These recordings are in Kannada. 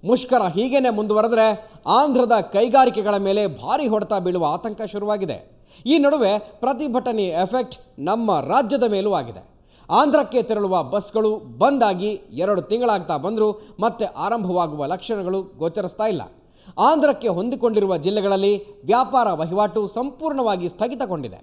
ಮುಷ್ಕರ ಹೀಗೇನೆ ಮುಂದುವರೆದರೆ ಆಂಧ್ರದ ಕೈಗಾರಿಕೆಗಳ ಮೇಲೆ ಭಾರಿ ಹೊಡೆತ ಬೀಳುವ ಆತಂಕ ಶುರುವಾಗಿದೆ. ಈ ನಡುವೆ ಪ್ರತಿಭಟನೆ ಎಫೆಕ್ಟ್ ನಮ್ಮ ರಾಜ್ಯದ ಮೇಲೂ ಆಗಿದೆ. ಆಂಧ್ರಕ್ಕೆ ತೆರಳುವ ಬಸ್ಗಳು ಬಂದ್ ಆಗಿ 2 ತಿಂಗಳಾಗ್ತಾ ಬಂದರೂ ಮತ್ತೆ ಆರಂಭವಾಗುವ ಲಕ್ಷಣಗಳು ಗೋಚರಿಸ್ತಾ ಇಲ್ಲ. ಆಂಧ್ರಕ್ಕೆ ಹೊಂದಿಕೊಂಡಿರುವ ಜಿಲ್ಲೆಗಳಲ್ಲಿ ವ್ಯಾಪಾರ ವಹಿವಾಟು ಸಂಪೂರ್ಣವಾಗಿ ಸ್ಥಗಿತಗೊಂಡಿದೆ.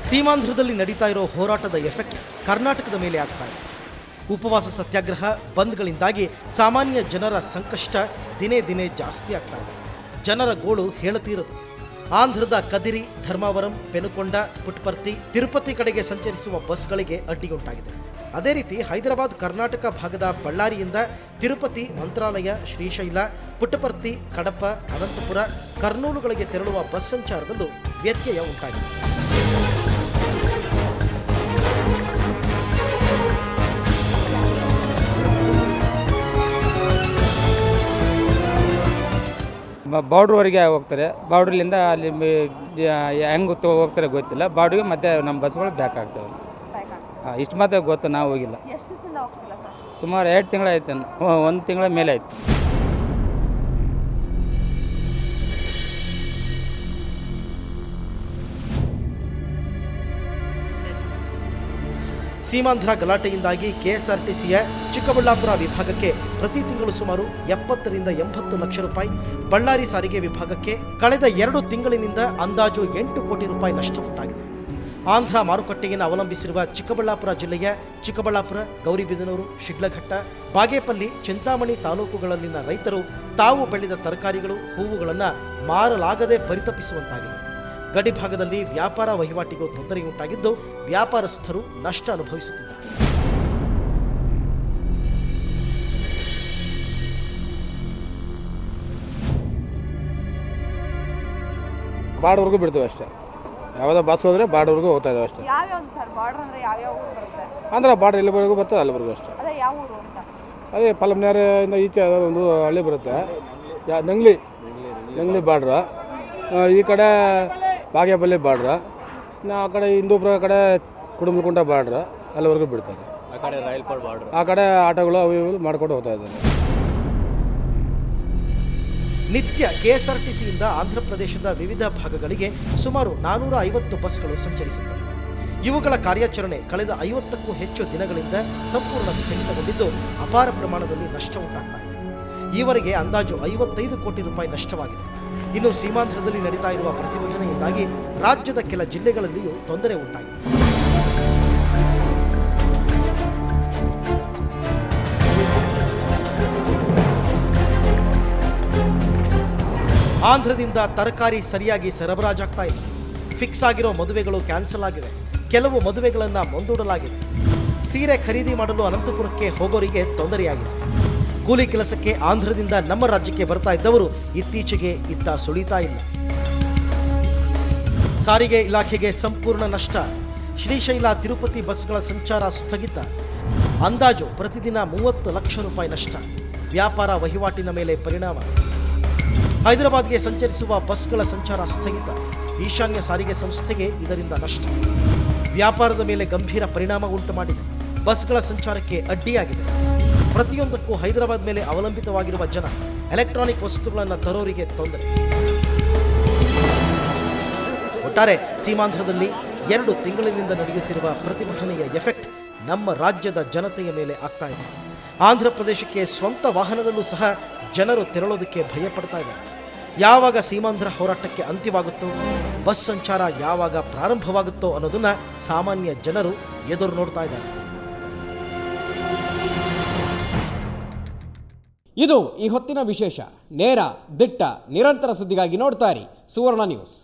ಸೀಮಾಂಧ್ರದಲ್ಲಿ ನಡೀತಾ ಇರೋ ಹೋರಾಟದ ಎಫೆಕ್ಟ್ ಕರ್ನಾಟಕದ ಮೇಲೆ ಆಗ್ತಾ ಇದೆ. ಉಪವಾಸ ಸತ್ಯಾಗ್ರಹ ಬಂದ್ಗಳಿಂದಾಗಿ ಸಾಮಾನ್ಯ ಜನರ ಸಂಕಷ್ಟ ದಿನೇ ದಿನೇ ಜಾಸ್ತಿ ಆಗ್ತಾ ಇದೆ. ಜನರ ಗೋಳು ಹೇಳತೀರದು. ಆಂಧ್ರದ ಕದಿರಿ, ಧರ್ಮಾವರಂ, ಪೆನುಕೊಂಡ, ಪುಟ್ಟಪರ್ತಿ, ತಿರುಪತಿ ಕಡೆಗೆ ಸಂಚರಿಸುವ ಬಸ್ಗಳಿಗೆ ಅಡ್ಡಿಯುಂಟಾಗಿದೆ. ಅದೇ ರೀತಿ ಹೈದರಾಬಾದ್ ಕರ್ನಾಟಕ ಭಾಗದ ಬಳ್ಳಾರಿಯಿಂದ ತಿರುಪತಿ, ಮಂತ್ರಾಲಯ, ಶ್ರೀಶೈಲ, ಪುಟ್ಟಪರ್ತಿ, ಕಡಪ, ಅನಂತಪುರ, ಕರ್ನೂಲುಗಳಿಗೆ ತೆರಳುವ ಬಸ್ ಸಂಚಾರದಲ್ಲೂ ವ್ಯತ್ಯಯ ಉಂಟಾಗಿದೆ. ಬಾರ್ಡ್ರ್ವರೆಗೆ ಹೋಗ್ತಾರೆ. ಬಾರ್ಡ್ರಲ್ಲಿಂದ ಅಲ್ಲಿ ಹೆಂಗೆ ಹೋಗ್ತಾರೆ ಗೊತ್ತಿಲ್ಲ. ಬಾರ್ಡ್ರಿಗೆ ಮತ್ತೆ ನಮ್ಮ ಬಸ್ಗಳು ಬ್ಯಾಕ್ ಆಗ್ತವೆ. ಇಷ್ಟು ಮಾತ್ರ ಗೊತ್ತು, ನಾವು ಹೋಗಿಲ್ಲ. ಸುಮಾರು 2 ತಿಂಗಳಾಯ್ತು, 1 ತಿಂಗಳ ಮೇಲೆ ಆಯ್ತು. ಸೀಮಾಂಧ್ರ ಗಲಾಟೆಯಿಂದಾಗಿ ಕೆಎಸ್ಆರ್ಟಿಸಿಯ ಚಿಕ್ಕಬಳ್ಳಾಪುರ ವಿಭಾಗಕ್ಕೆ ಪ್ರತಿ ತಿಂಗಳು ಸುಮಾರು 70 ರಿಂದ 80 ಲಕ್ಷ ರೂಪಾಯಿ, ಬಳ್ಳಾರಿ ಸಾರಿಗೆ ವಿಭಾಗಕ್ಕೆ ಕಳೆದ 2 ತಿಂಗಳಿನಿಂದ ಅಂದಾಜು 8 ಕೋಟಿ ರೂಪಾಯಿ ನಷ್ಟ ಉಂಟಾಗಿದೆ. ಆಂಧ್ರ ಮಾರುಕಟ್ಟೆಯನ್ನು ಅವಲಂಬಿಸಿರುವ ಚಿಕ್ಕಬಳ್ಳಾಪುರ ಜಿಲ್ಲೆಯ ಚಿಕ್ಕಬಳ್ಳಾಪುರ, ಗೌರಿಬಿದನೂರು, ಶಿಡ್ಲಘಟ್ಟ, ಬಾಗೇಪಲ್ಲಿ, ಚಿಂತಾಮಣಿ ತಾಲೂಕುಗಳಲ್ಲಿನ ರೈತರು ತಾವು ಬೆಳೆದ ತರಕಾರಿಗಳು, ಹೂವುಗಳನ್ನು ಮಾರಲಾಗದೆ ಪರಿತಪಿಸುವಂತಾಗಿದೆ. ಗಡಿಭಾಗದಲ್ಲಿ ವ್ಯಾಪಾರ ವಹಿವಾಟಿಗೂ ತೊಂದರೆಯುಂಟಾಗಿದ್ದು ವ್ಯಾಪಾರಸ್ಥರು ನಷ್ಟ ಅನುಭವಿಸುತ್ತಿದ್ದಾರೆ. ಬಾರ್ಡ್ವರೆಗೂ ಬಿಡ್ತೀವಿ ಅಷ್ಟೇ. ಯಾವುದೋ ಬಸ್ ಹೋದರೆ ಬಾರ್ಡ್ವರೆಗೂ ಹೋಗ್ತಾ ಇದ್ದಾವೆ ಅಷ್ಟೇ. ಅಂದ್ರೆ ಬಾರ್ಡ್ರ್ ಎಲ್ಲಿವರೆಗೂ ಬರ್ತದೆ ಅಲ್ಲಿವರೆಗೂ ಅಷ್ಟೇ. ಅದೇ ಪಲಮ್ನೇರಿಂದ ಈಚೆ ಒಂದು ಹಳ್ಳಿ ಬರುತ್ತೆ, ನಂಗ್ಲಿ ಬಾರ್ಡ್ರ. ಈ ಕಡೆ ಬಾಗೇಪಲ್ಲಿ ಬಾರ್ಡ್ರ, ಆ ಕಡೆ ಹಿಂದೂಪುರ ಕಡೆ ಕುಡುಂಬಕುಂಟ ಬಾರ್ಡ್ರ, ಅಲ್ಲಿವರೆಗೂ ಬಿಡ್ತಾರೆ. ಆ ಕಡೆ ಆಟೋಗಳು ಅವು ಇವು ಮಾಡ್ಕೊಂಡು ಹೋಗ್ತಾ ಇದ್ದಾರೆ. ನಿತ್ಯ ಕೆಎಸ್ಆರ್ಟಿಸಿಯಿಂದ ಆಂಧ್ರ ಪ್ರದೇಶದ ವಿವಿಧ ಭಾಗಗಳಿಗೆ ಸುಮಾರು 450 ಬಸ್ಗಳು ಸಂಚರಿಸುತ್ತವೆ. ಇವುಗಳ ಕಾರ್ಯಾಚರಣೆ ಕಳೆದ 50ಕ್ಕೂ ಹೆಚ್ಚು ದಿನಗಳಿಂದ ಸಂಪೂರ್ಣ ಸ್ಥಗಿತಗೊಂಡಿದ್ದು ಅಪಾರ ಪ್ರಮಾಣದಲ್ಲಿ ನಷ್ಟ ಉಂಟಾಗ್ತಾ ಇದೆ. ಈವರೆಗೆ ಅಂದಾಜು 55 ಕೋಟಿ ರೂಪಾಯಿ ನಷ್ಟವಾಗಿದೆ. ಇನ್ನು ಸೀಮಾಂಧ್ರದಲ್ಲಿ ನಡೀತಾ ಇರುವ ಪ್ರತಿಭಟನೆಯಿಂದಾಗಿ ರಾಜ್ಯದ ಕೆಲ ಜಿಲ್ಲೆಗಳಲ್ಲಿಯೂ ತೊಂದರೆ ಉಂಟಾಗಿದೆ. ಆಂಧ್ರದಿಂದ ತರಕಾರಿ ಸರಿಯಾಗಿ ಸರಬರಾಜಾಗ್ತಾ ಇಲ್ಲ. ಫಿಕ್ಸ್ ಆಗಿರೋ ಮದುವೆಗಳು ಕ್ಯಾನ್ಸಲ್ ಆಗಿವೆ. ಕೆಲವು ಮದುವೆಗಳನ್ನು ಮುಂದೂಡಲಾಗಿದೆ. ಸೀರೆ ಖರೀದಿ ಮಾಡಲು ಅನಂತಪುರಕ್ಕೆ ಹೋಗೋರಿಗೆ ತೊಂದರೆಯಾಗಿದೆ. ಕೂಲಿ ಕೆಲಸಕ್ಕೆ ಆಂಧ್ರದಿಂದ ನಮ್ಮ ರಾಜ್ಯಕ್ಕೆ ಬರ್ತಾ ಇದ್ದವರು ಇತ್ತೀಚೆಗೆ ಇತ್ತ ಸುಳಿತಾ ಇಲ್ಲ. ಸಾರಿಗೆ ಇಲಾಖೆಗೆ ಸಂಪೂರ್ಣ ನಷ್ಟ. ಶ್ರೀಶೈಲ, ತಿರುಪತಿ ಬಸ್ಗಳ ಸಂಚಾರ ಸ್ಥಗಿತ. ಅಂದಾಜು ಪ್ರತಿದಿನ 30 ಲಕ್ಷ ರೂಪಾಯಿ ನಷ್ಟ. ವ್ಯಾಪಾರ ವಹಿವಾಟಿನ ಮೇಲೆ ಪರಿಣಾಮ. ಹೈದರಾಬಾದ್ಗೆ ಸಂಚರಿಸುವ ಬಸ್ಗಳ ಸಂಚಾರ ಸ್ಥಗಿತ. ಈಶಾನ್ಯ ಸಾರಿಗೆ ಸಂಸ್ಥೆಗೆ ಇದರಿಂದ ನಷ್ಟ. ವ್ಯಾಪಾರದ ಮೇಲೆ ಗಂಭೀರ ಪರಿಣಾಮ ಉಂಟು ಮಾಡಿದೆ. ಬಸ್ಗಳ ಸಂಚಾರಕ್ಕೆ ಅಡ್ಡಿಯಾಗಿದೆ. ಪ್ರತಿಯೊಂದಕ್ಕೂ ಹೈದರಾಬಾದ್ ಮೇಲೆ ಅವಲಂಬಿತವಾಗಿರುವ ಜನ, ಎಲೆಕ್ಟ್ರಾನಿಕ್ ವಸ್ತುಗಳನ್ನು ತರೋರಿಗೆ ತೊಂದರೆ. ಒಟ್ಟಾರೆ ಸೀಮಾಂಧ್ರದಲ್ಲಿ 2 ತಿಂಗಳಿನಿಂದ ನಡೆಯುತ್ತಿರುವ ಪ್ರತಿಭಟನೆಯ ಎಫೆಕ್ಟ್ ನಮ್ಮ ರಾಜ್ಯದ ಜನತೆಯ ಮೇಲೆ ಆಗ್ತಾ ಇದೆ. ಆಂಧ್ರ ಪ್ರದೇಶಕ್ಕೆ ಸ್ವಂತ ವಾಹನದಲ್ಲೂ ಸಹ ಜನರು ತೆರಳೋದಕ್ಕೆ ಭಯ ಪಡ್ತಾ ಇದ್ದಾರೆ. ಯಾವಾಗ ಸೀಮಾಂಧ್ರ ಹೋರಾಟಕ್ಕೆ ಅಂತ್ಯವಾಗುತ್ತೋ, ಬಸ್ ಸಂಚಾರ ಯಾವಾಗ ಪ್ರಾರಂಭವಾಗುತ್ತೋ ಅನ್ನೋದನ್ನ ಸಾಮಾನ್ಯ ಜನರು ಎದುರು ನೋಡ್ತಾ ಇದ್ದಾರೆ. ಇದು ಈ ಹೊತ್ತಿನ ವಿಶೇಷ. ನೇರ, ದಿಟ್ಟ, ನಿರಂತರ ಸುದ್ದಿಗಾಗಿ ನೋಡ್ತಾ ಇರಿ ಸುವರ್ಣ ನ್ಯೂಸ್.